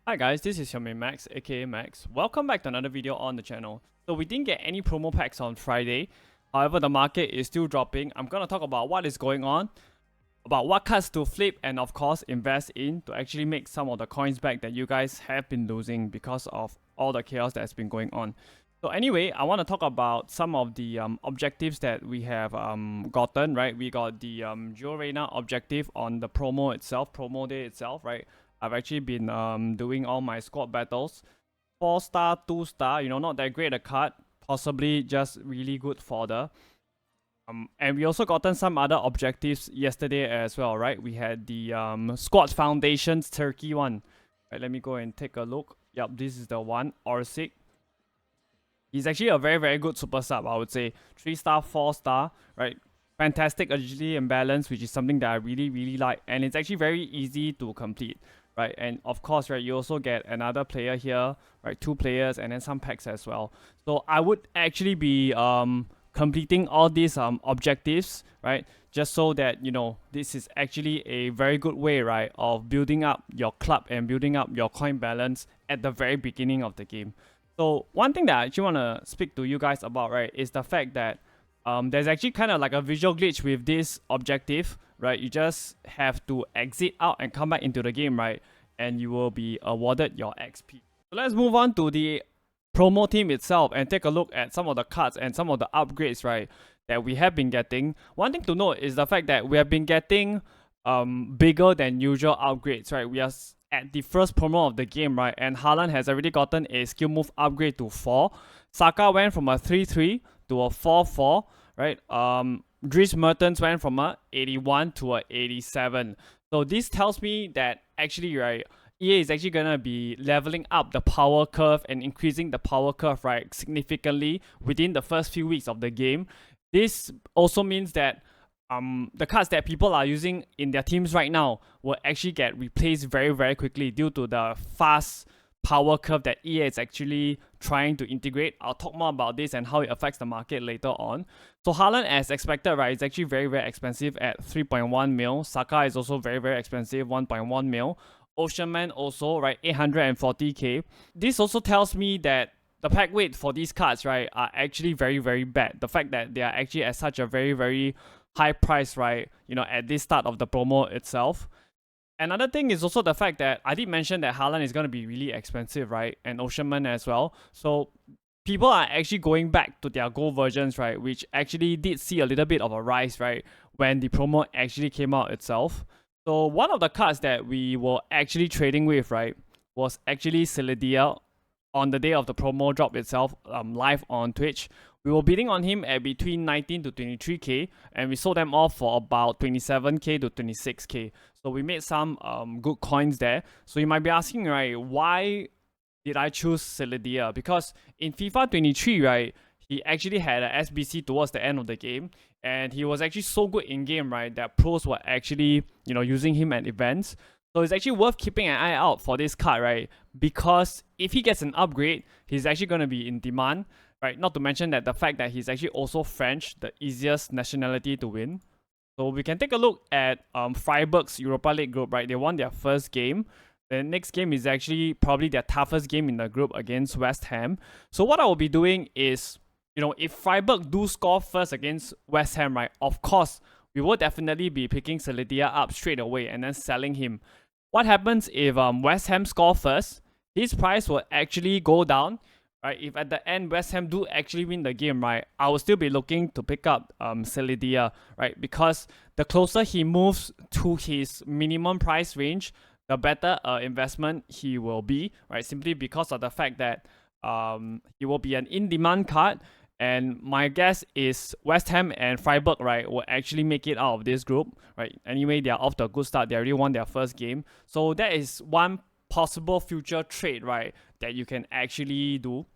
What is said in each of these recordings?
Hi guys, this is your main Max, aka Max. Welcome back to another video on the channel. So we didn't get any promo packs on Friday. However, the market is still dropping. I'm gonna talk about what is going on, about what cards to flip, and of course invest in to actually make some of the coins back that you guys have been losing because of all the chaos that's been going on. So anyway, I want to talk about some of the objectives that we have gotten, right? We got the Geo Reyna objective on the promo itself, promo day itself, right? I've actually been doing all my squad battles. 4-star, 2-star, not that great a card. Possibly just really good fodder. And we also gotten some other objectives yesterday as well, right? We had the Squad Foundations Turkey one. Right, let me go and take a look. Yep, this is the one, Orsic. He's actually a very, very good super sub, I would say. 3-star, 4-star, right? Fantastic agility and balance, which is something that I really, really like. And it's actually very easy to complete, right? And of course, right, you also get another player here, right? 2 players and then some packs as well. So I would actually be completing all these objectives, right? Just so that, this is actually a very good way, right, of building up your club and building up your coin balance at the very beginning of the game. So one thing that I actually want to speak to you guys about, right, is the fact that there's actually kind of like a visual glitch with this objective, right? You just have to exit out and come back into the game, right? And you will be awarded your XP. So let's move on to the promo team itself and take a look at some of the cards and some of the upgrades, right, that we have been getting. One thing to note is the fact that we have been getting bigger than usual upgrades, right? We are at the first promo of the game, right? And Haaland has already gotten a skill move upgrade to 4. Saka went from a 3-3 to a 4-4, right? Dries Mertens went from a 81 to a 87. So this tells me that actually, right, EA is actually gonna be leveling up the power curve and increasing the power curve, right, significantly within the first few weeks of the game. This also means that the cards that people are using in their teams right now will actually get replaced very, very quickly due to the fast power curve that EA is actually trying to integrate. I'll talk more about this and how it affects the market later on. So Haaland, as expected, right, is actually very, very expensive at 3.1 mil. Saka is also very, very expensive, 1.1 mil. Ocean Man also, right, 840k. This also tells me that the pack weight for these cards, right, are actually very, very bad. The fact that they are actually at such a very, very high price, right, at this start of the promo itself. Another thing is also the fact that I did mention that Haaland is going to be really expensive, right, and Ocean Man as well. So people are actually going back to their gold versions, right, which actually did see a little bit of a rise, right, when the promo actually came out itself. So one of the cards that we were actually trading with, right, was actually Celidia on the day of the promo drop itself, live on Twitch. We were bidding on him at between 19 to 23k, and we sold them off for about 27k to 26k. So we made some good coins there. So you might be asking, right, why did I choose Celidia? Because in FIFA 23, right, he actually had a SBC towards the end of the game, and he was actually so good in game, right, that pros were actually, using him at events. So it's actually worth keeping an eye out for this card, right? Because if he gets an upgrade, he's actually going to be in demand, right? Not to mention that the fact that he's actually also French, the easiest nationality to win. So we can take a look at Freiburg's Europa League group, right? They won their first game. The next game is actually probably their toughest game in the group against West Ham. So what I will be doing is, if Freiburg do score first against West Ham, right, of course, we will definitely be picking Celidia up straight away and then selling him. What happens if West Ham score first? His price will actually go down, right? If at the end West Ham do actually win the game, right, I will still be looking to pick up Celidia, right? Because the closer he moves to his minimum price range, the better investment he will be, right? Simply because of the fact that he will be an in-demand card. And my guess is West Ham and Freiburg, right, will actually make it out of this group, right? Anyway, they are off to a good start. They already won their first game. So that is one possible future trade, right, that you can actually do.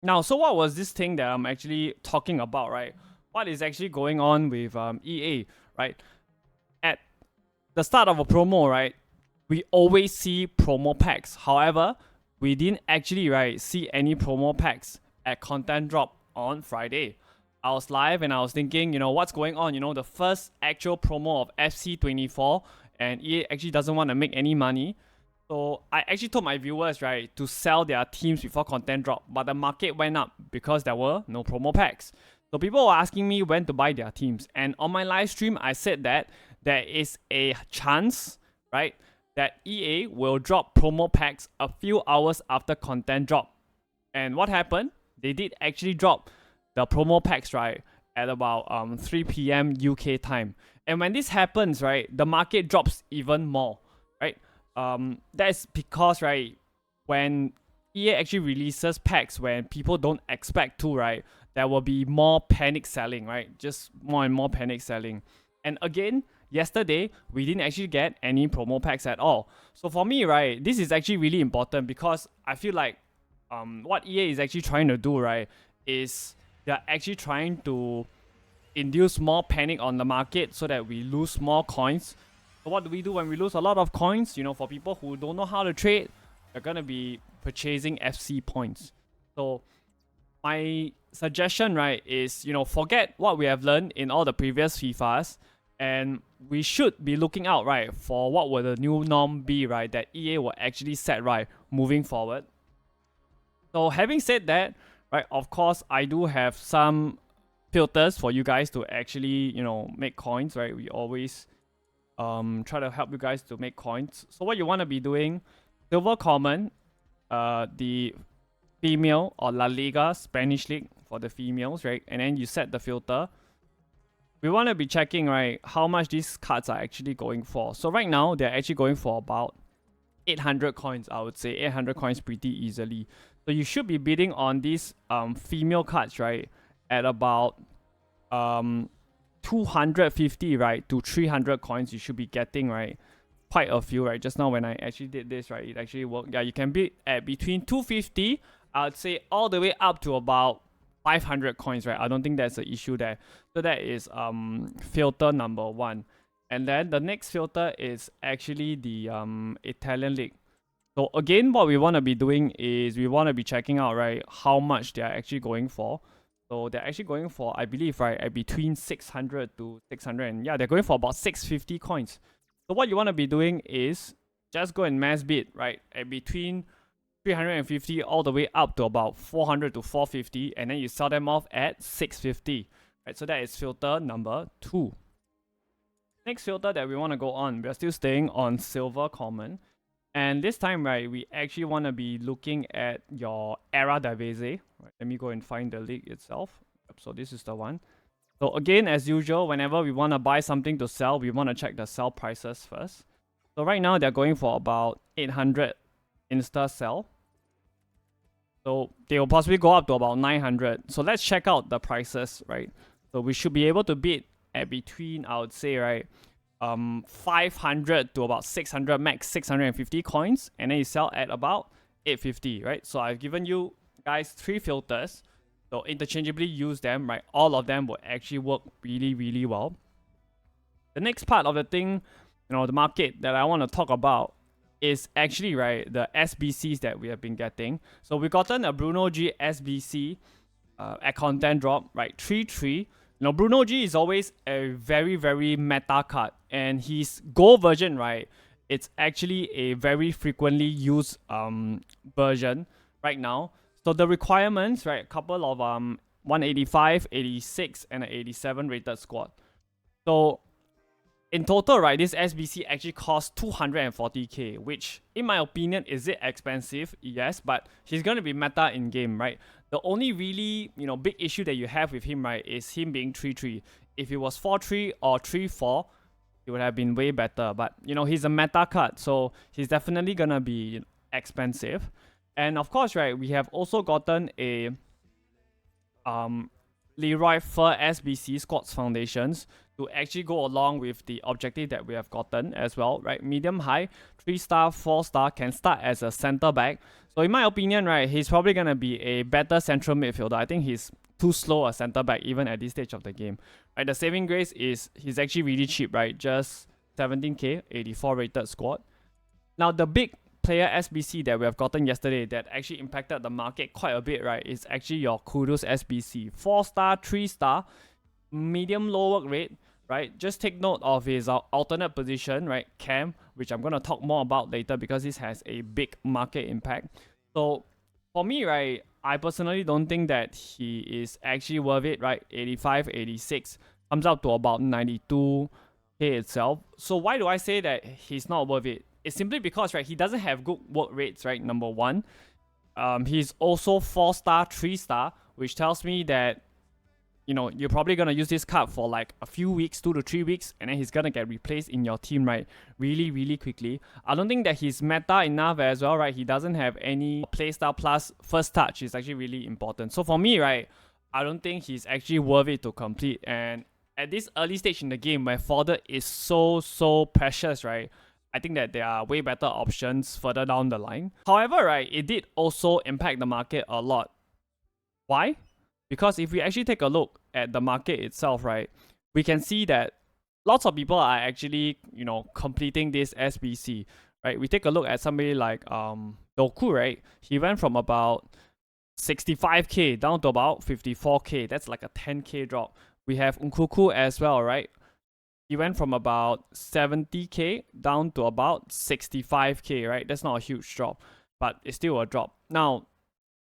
Now, so what was this thing that I'm actually talking about, right? What is actually going on with EA, right? At the start of a promo, right, we always see promo packs. However, we didn't actually, right, see any promo packs at content drop on Friday. I was live and I was thinking, what's going on? The first actual promo of FC24, and EA actually doesn't want to make any money. So I actually told my viewers, right, to sell their teams before content drop, but the market went up because there were no promo packs. So people were asking me when to buy their teams. And on my live stream, I said that there is a chance, right, that EA will drop promo packs a few hours after content drop. And what happened? They did actually drop the promo packs, right, at about 3 p.m. UK time. And when this happens, right, the market drops even more, right? That's because, right, when EA actually releases packs when people don't expect to, right, there will be more panic selling, right? Just more and more panic selling. And again, yesterday, we didn't actually get any promo packs at all. So for me, right, this is actually really important because I feel like what EA is actually trying to do, right, is they're actually trying to induce more panic on the market so that we lose more coins. So what do we do when we lose a lot of coins? You know, for people who don't know how to trade, they're gonna be purchasing FC points. So my suggestion, right, is, you know, forget what we have learned in all the previous FIFAs, and we should be looking out, right, for what will the new norm be, right, that EA will actually set, right, moving forward. So having said that, right, of course, I do have some filters for you guys to actually, you know, make coins, right? We always try to help you guys to make coins. So what you want to be doing, silver common, the female or La Liga Spanish League for the females, right? And then you set the filter. We want to be checking, right, how much these cards are actually going for. So right now, they're actually going for about 800 coins, I would say. 800 coins pretty easily. So you should be bidding on these female cards, right, at about 250, right, to 300 coins. You should be getting, right, quite a few, right? Just now when I actually did this, right, it actually worked. Yeah, you can bid at between 250, I would say, all the way up to about 500 coins, right? I don't think that's an issue there. So that is filter number 1. And then the next filter is actually the Italian League. So again, what we want to be doing is we want to be checking out, right, how much they are actually going for. So they're actually going for, I believe, right, at between 600 to 600. And yeah, they're going for about 650 coins. So what you want to be doing is just go and mass bid, right, at between 350 all the way up to about 400 to 450. And then you sell them off at 650. Right, so that is filter number 2. Next filter that we want to go on, we're still staying on silver common. And this time, right, we actually want to be looking at your Era Divise. Right, let me go and find the league itself. Yep, so this is the one. So again, as usual, whenever we want to buy something to sell, we want to check the sell prices first. So right now, they're going for about 800 insta sell. So they will possibly go up to about 900. So let's check out the prices, right? So we should be able to bid at between, I would say, right, 500 to about 600, max 650 coins, and then you sell at about 850, right? So I've given you guys 3 filters, so interchangeably use them, right? All of them will actually work really, really well. The next part of the thing, you know, the market that I want to talk about is actually, right, the SBCs that we have been getting. So we've gotten a Bruno G SBC at content drop, right, 3-3. Now, Bruno G is always a very, very meta card. And his gold version, right, it's actually a very frequently used version right now. So the requirements, right, a couple of 185, 86, and an 87 rated squad. So in total, right, this SBC actually costs 240k, which, in my opinion, is it expensive? Yes, but he's going to be meta in game, right? The only really, you know, big issue that you have with him, right, is him being 3-3. If he was 4-3 or 3-4, it would have been way better. But, you know, he's a meta card, so he's definitely going to be expensive. And of course, right, we have also gotten a Leroy Fur SBC Squads Foundations to actually go along with the objective that we have gotten as well, right? Medium high, 3-star, 4-star, can start as a center back. So in my opinion, right, he's probably going to be a better central midfielder. I think he's too slow a center back even at this stage of the game. Right, the saving grace is he's actually really cheap, right? Just 17k, 84 rated squad. Now the big player SBC that we have gotten yesterday that actually impacted the market quite a bit, right, is actually your Kudus SBC. 4-star, 3-star, medium low work rate, right? Just take note of his alternate position, right? Cam, which I'm going to talk more about later because this has a big market impact. So for me, right, I personally don't think that he is actually worth it, right? 85, 86 comes up to about 92k itself. So why do I say that he's not worth it? It's simply because, right, he doesn't have good work rates, right? Number one. He's also 4-star, 3-star, which tells me that, you know, you're probably going to use this card for like a few weeks, 2 to 3 weeks, and then he's going to get replaced in your team, right? Really, really quickly. I don't think that he's meta enough as well, right? He doesn't have any playstyle plus first touch is actually really important. So for me, right, I don't think he's actually worth it to complete. And at this early stage in the game where fodder is so precious, right? I think that there are way better options further down the line. However, right, it did also impact the market a lot. Why? Because if we actually take a look at the market itself, right, we can see that lots of people are actually, you know, completing this SBC, right? We take a look at somebody like Doku, right? He went from about 65k down to about 54k. That's like a 10k drop. We have Nkuku as well, right? He went from about 70k down to about 65k, right? That's not a huge drop, but it's still a drop. Now,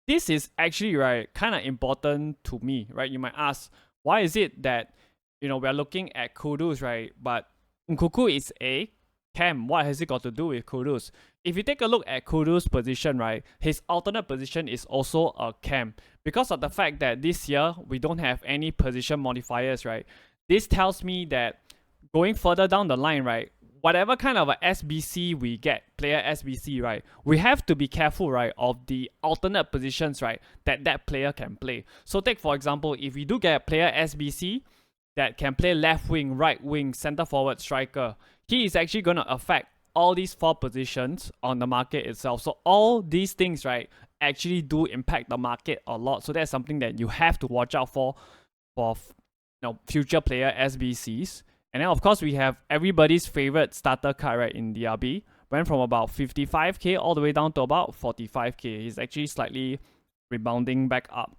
this is actually, right, kind of important to me, right? You might ask, why is it that, you know, we're looking at Kudus, right? But Nkuku is a cam. What has it got to do with Kudus? If you take a look at Kudus' position, right, his alternate position is also a cam. Because of the fact that this year, we don't have any position modifiers, right? This tells me that going further down the line, right, whatever kind of a SBC we get, player SBC, right, we have to be careful, right, of the alternate positions, right, that player can play. So take, for example, if we do get a player SBC that can play left wing, right wing, center forward, striker, he is actually going to affect all these 4 positions on the market itself. So all these things, right, actually do impact the market a lot. So that's something that you have to watch out for you know, future player SBCs. And then, of course, we have everybody's favorite starter card, right, in DRB. Went from about 55k all the way down to about 45k. He's actually slightly rebounding back up.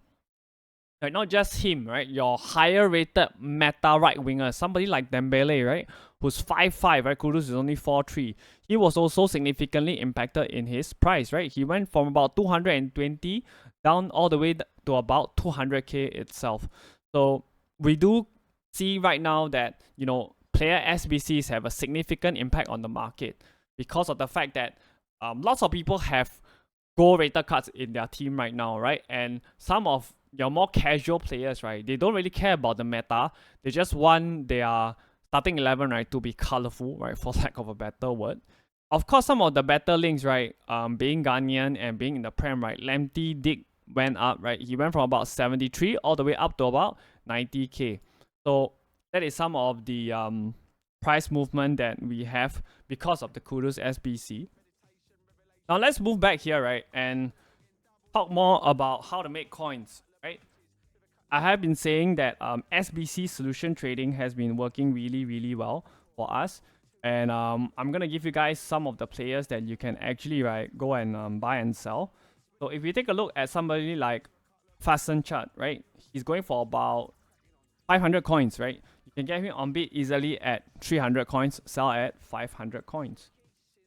Right, not just him, right? Your higher rated meta right winger, somebody like Dembele, right? Who's 5'5", right? Kudus is only 4'3". He was also significantly impacted in his price, right? He went from about 220 down all the way to about 200k itself. So we do see right now that, you know, player SBCs have a significant impact on the market because of the fact that lots of people have gold rated cards in their team right now, right? And some of your more casual players, right, they don't really care about the meta. They just want their starting 11, right, to be colorful, right, for lack of a better word. Of course, some of the better links, right, being Ghanaian and being in the Prem, right, Lamptey Dick went up, right? He went from about 73 all the way up to about 90k. So that is some of the price movement that we have because of the Kudus SBC. Now let's move back here, right, and talk more about how to make coins, right? I have been saying that SBC solution trading has been working really well for us. And I'm going to give you guys some of the players that you can actually, right, go and buy and sell. So if you take a look at somebody like Fasten Chart, right, he's going for about 500 coins, right? You can get him on bid easily at 300 coins, sell at 500 coins.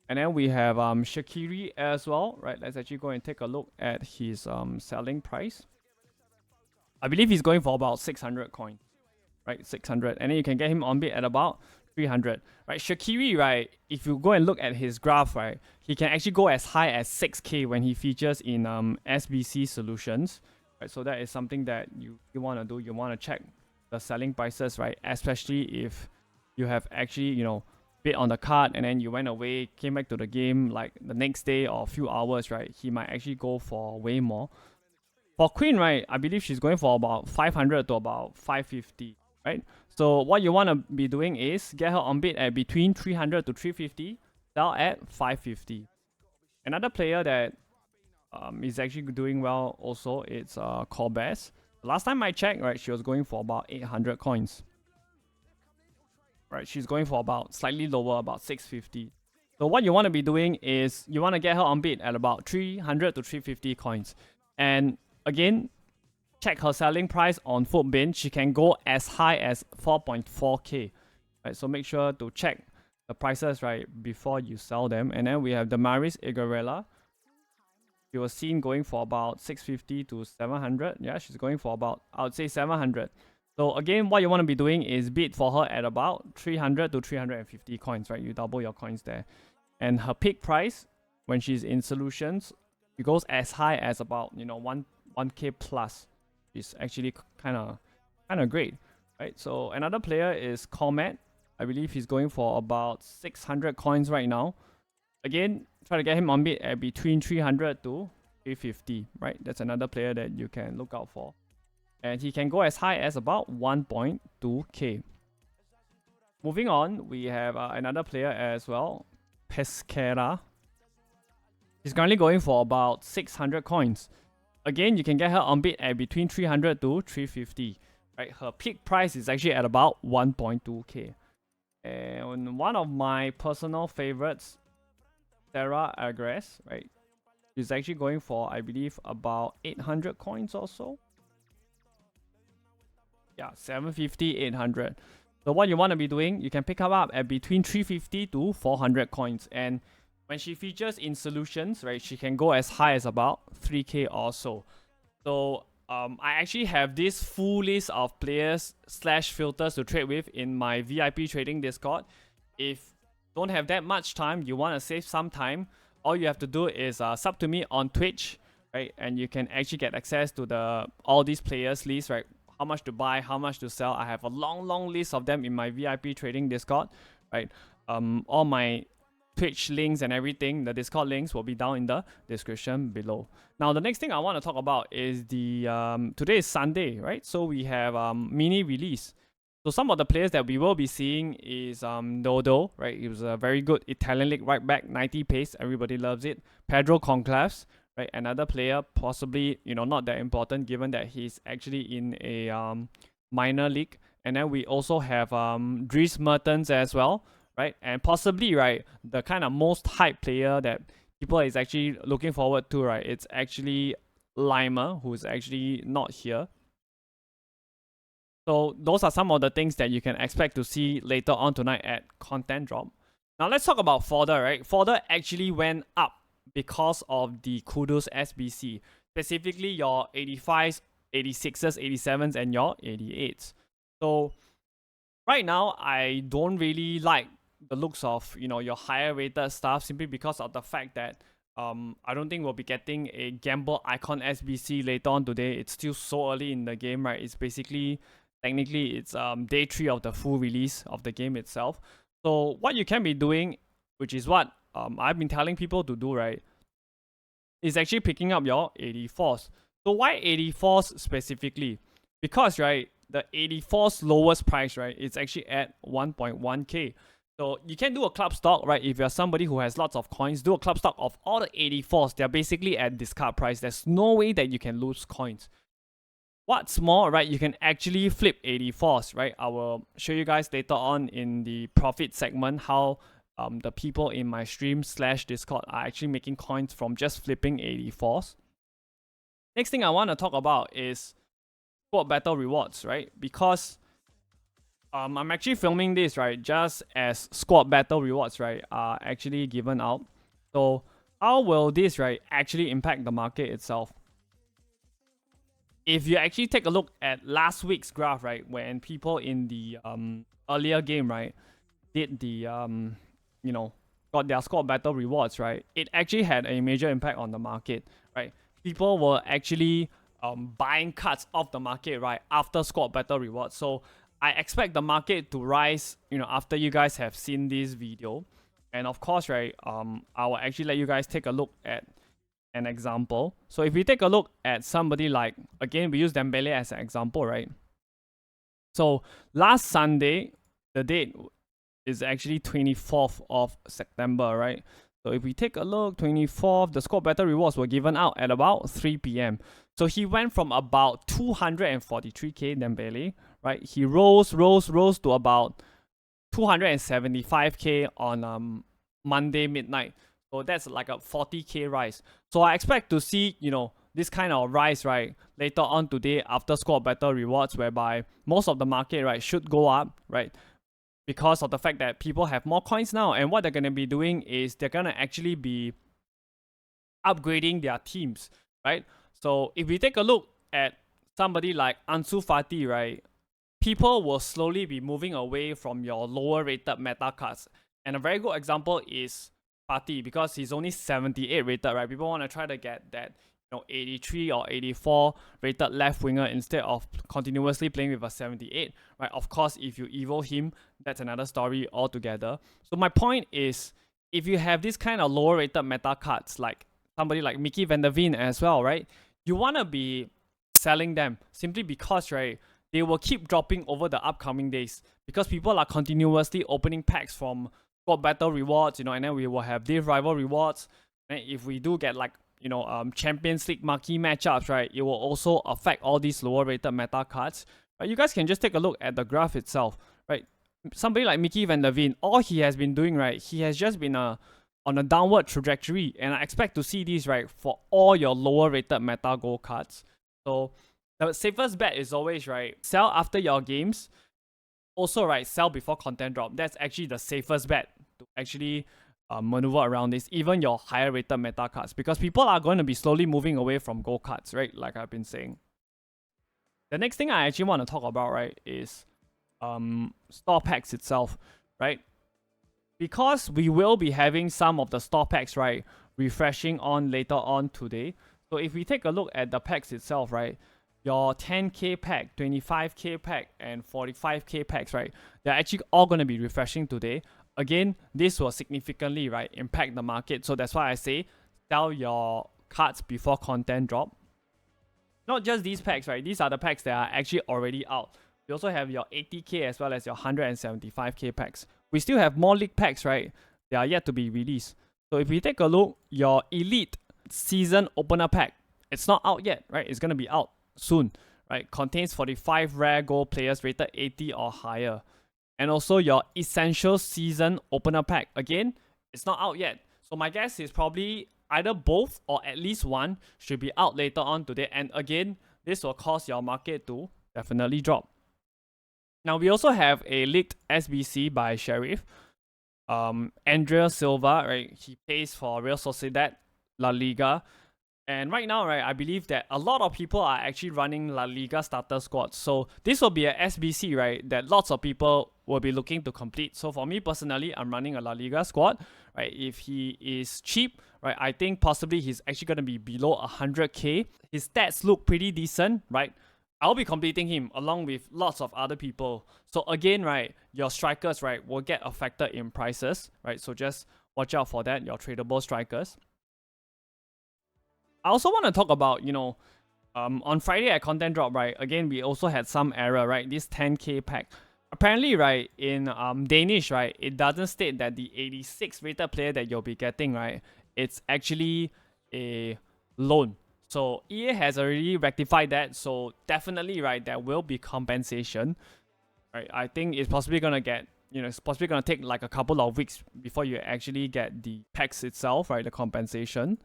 And then we have Shaqiri as well, right? Let's actually go and take a look at his selling price. I believe he's going for about 600 coins, right? 600. And then you can get him on bid at about 300, right? Shaqiri, right, if you go and look at his graph, right, he can actually go as high as 6k when he features in SBC solutions, right? So that is something that you want to do. You want to check the selling prices, right? Especially if you have actually, you know, bid on the card and then you went away, came back to the game like the next day or a few hours, right? He might actually go for way more. For Queen, right, I believe she's going for about 500 to about 550, right? So what you want to be doing is get her on bid at between 300 to 350, sell at 550. Another player that is actually doing well also, it's Corbez. Last time I checked, right, she was going for about 800 coins. Right, she's going for about slightly lower, about 650. So what you want to be doing is you want to get her on bid at about 300 to 350 coins. And again, check her selling price on Footbin. She can go as high as 4.4k. right? So make sure to check the prices, right, before you sell them. And then we have the Maris Igarella. She was seen going for about 650 to 700. Yeah, she's going for about, I would say 700. So again, what you want to be doing is bid for her at about 300 to 350 coins, right? You double your coins there. And her peak price, when she's in solutions, it goes as high as about, 1k plus. It's actually kind of great, right? So another player is Comet. I believe he's going for about 600 coins right now. Again, try to get him on bid at between 300 to 350, right? That's another player that you can look out for. And he can go as high as about 1.2k. Moving on, we have another player as well, Pesquera. He's currently going for about 600 coins. Again, you can get her on bid at between 300 to 350. Right? Her peak price is actually at about 1.2k. And one of my personal favorites, Sarah Agres, right? She's actually going for, I believe, about 800 coins or so. Yeah, 750, 800. So what you want to be doing, you can pick her up at between 350 to 400 coins. And when she features in solutions, right, she can go as high as about 3k or so. So I actually have this full list of players / filters to trade with in my VIP trading Discord. If you don't have that much time, you want to save some time, all you have to do is sub to me on Twitch, right? And you can actually get access to all these players list, right? How much to buy, how much to sell. I have a long list of them in my VIP trading Discord, right? All my Twitch links and everything, the Discord links will be down in the description below. Now, the next thing I want to talk about is today is Sunday, right? So we have mini release. So some of the players that we will be seeing is Dodo, right? He was a very good Italian league right back, 90 pace, everybody loves it. Pedro Conclaves, right? Another player, possibly, not that important given that he's actually in a minor league. And then we also have Dries Mertens as well, right? And possibly, right, the kind of most hype player that people is actually looking forward to, right? It's actually Limer, who's actually not here. So those are some of the things that you can expect to see later on tonight at content drop. Now let's talk about fodder, right? Fodder actually went up because of the Kudos SBC, specifically your 85s, 86s, 87s, and your 88s. So right now, I don't really like the looks of your higher rated stuff simply because of the fact that I don't think we'll be getting a Gamble Icon SBC later on today. It's still so early in the game, right? It's basically, technically, it's day 3 of the full release of the game itself. So what you can be doing, which is what I've been telling people to do, right, is actually picking up your 84s. So why 84s specifically? Because, right, the 84's lowest price, right, it's actually at 1.1k. So you can do a club stock, right? If you're somebody who has lots of coins, do a club stock of all the 84s. They're basically at discard price. There's no way that you can lose coins. What's more, right, you can actually flip 84s, right? I will show you guys later on in the profit segment how the people in my stream / Discord are actually making coins from just flipping 84s. Next thing I want to talk about is squad battle rewards, right? Because I'm actually filming this, right, just as squad battle rewards, right, are actually given out. So how will this, right, actually impact the market itself? If you actually take a look at last week's graph, right, when people in the earlier game, right, did the got their squad battle rewards, right, it actually had a major impact on the market, right? People were actually buying cards off the market, right, after squad battle rewards. So I expect the market to rise, after you guys have seen this video. And of course, right, I will actually let you guys take a look at an example. So if we take a look at somebody like, again, we use Dembele as an example, right? So last Sunday, the date is actually 24th of September, right? So if we take a look, 24th, the squad battle rewards were given out at about 3 p.m. So he went from about 243k Dembele, right? He rose to about 275k on Monday midnight. So that's like a 40k rise. So I expect to see, this kind of rise, right, later on today after squad battle rewards, whereby most of the market, right, should go up, right? because of the fact that people have more coins now, and what they're going to be doing is they're going to actually be upgrading their teams, right? So if we take a look at somebody like Ansu Fati, right, people will slowly be moving away from your lower rated meta cards. And a very good example is Fati, because he's only 78 rated, right? People want to try to get that 83 or 84 rated left winger instead of continuously playing with a 78, right? Of course, if you evo him, that's another story altogether. So my point is, if you have this kind of lower rated meta cards, like somebody like Mickey van der Veen as well, right? You want to be selling them simply because, right, they will keep dropping over the upcoming days because people are continuously opening packs from squad battle rewards, and then we will have Div rival rewards. And if we do get like Champions League marquee matchups, right, it will also affect all these lower rated meta cards. But you guys can just take a look at the graph itself, right? Somebody like Mickey van der Veen, all he has been doing, right, he has just been on a downward trajectory, and I expect to see these, right, for all your lower rated meta gold cards. So the safest bet is always, right, sell after your games. Also, right, sell before content drop. That's actually the safest bet to actually maneuver around this, even your higher rated meta cards, because people are going to be slowly moving away from gold cards, right, like I've been saying. The next thing I actually want to talk about, right, is store packs itself, right? Because we will be having some of the store packs, right, refreshing on later on today. So if we take a look at the packs itself, right, your 10k pack, 25k pack, and 45k packs, right, they're actually all going to be refreshing today. Again, this will significantly, right, impact the market. So that's why I say sell your cards before content drop. Not just these packs, right? These are the packs that are actually already out. We also have your 80k as well as your 175k packs. We still have more league packs, right? They are yet to be released. So if we take a look, your Elite Season Opener Pack, it's not out yet, right? It's going to be out soon, right? Contains 45 rare gold players rated 80 or higher. And also your Essential Season Opener Pack. Again, it's not out yet. So my guess is probably either both or at least one should be out later on today. And again, this will cause your market to definitely drop. Now, we also have a leaked SBC by Sheriff. Andrea Silva, right? He plays for Real Sociedad La Liga. And right now, right, I believe that a lot of people are actually running La Liga starter squads. So this will be a SBC, right, that lots of people will be looking to complete. So for me personally, I'm running a La Liga squad, right? If he is cheap, right, I think possibly he's actually going to be below 100k. His stats look pretty decent, right? I'll be completing him along with lots of other people. So again, right, your strikers, right, will get affected in prices, right? So just watch out for that, your tradable strikers. I also want to talk about, on Friday at content drop, right, again, we also had some error, right? This 10k pack. Apparently, right, in Danish, right, it doesn't state that the 86 rated player that you'll be getting, right, it's actually a loan. So EA has already rectified that. So definitely, right, there will be compensation. Right, I think it's possibly gonna get, it's possibly gonna take like a couple of weeks before you actually get the packs itself, right, the compensation.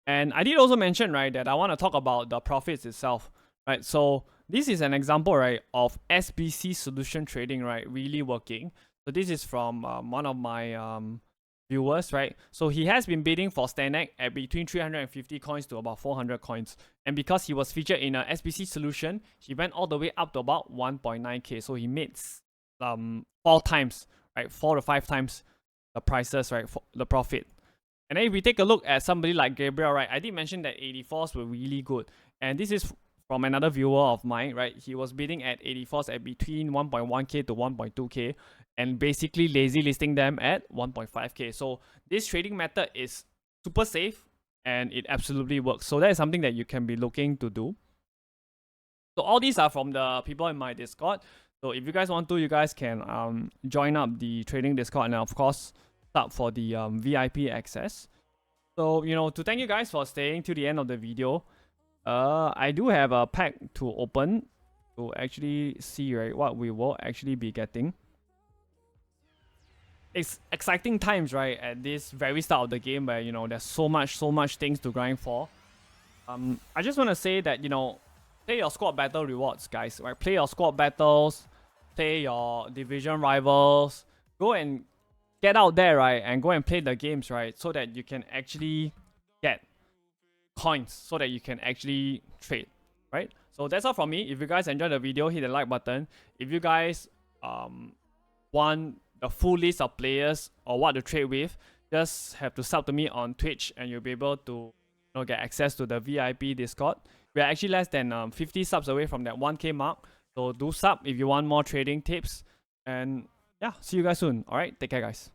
And I did also mention, right, that I want to talk about the profits itself, right? So this is an example, right, of SBC solution trading, right, really working. So this is from one of my viewers, right? So he has been bidding for Stanek at between 350 coins to about 400 coins. And because he was featured in a SBC solution, he went all the way up to about 1.9k. So he made 4 times, right, 4 to 5 times the prices, right, for the profit. And then if we take a look at somebody like Gabriel, right, I did mention that 84s were really good. And this is from another viewer of mine, right? He was bidding at 84s at between 1.1k to 1.2k and basically lazy listing them at 1.5k. So this trading method is super safe and it absolutely works. So that is something that you can be looking to do. So all these are from the people in my Discord. So if you guys want to, you guys can join up the trading Discord and of course up for the VIP access. So, to thank you guys for staying till the end of the video, I do have a pack to open to actually see, right, what we will actually be getting. It's exciting times, right, at this very start of the game where, there's so much things to grind for. I just want to say that, play your squad battle rewards, guys, right? Play your squad battles, play your division rivals, go and get out there, right, and go and play the games, right, so that you can actually get coins, so that you can actually trade, right? So that's all from me. If you guys enjoyed the video, hit the like button. If you guys want the full list of players or what to trade with, just have to sub to me on Twitch and you'll be able to get access to the VIP Discord. We're actually less than 50 subs away from that 1k mark. So do sub if you want more trading tips. And yeah, see you guys soon. Alright, take care guys.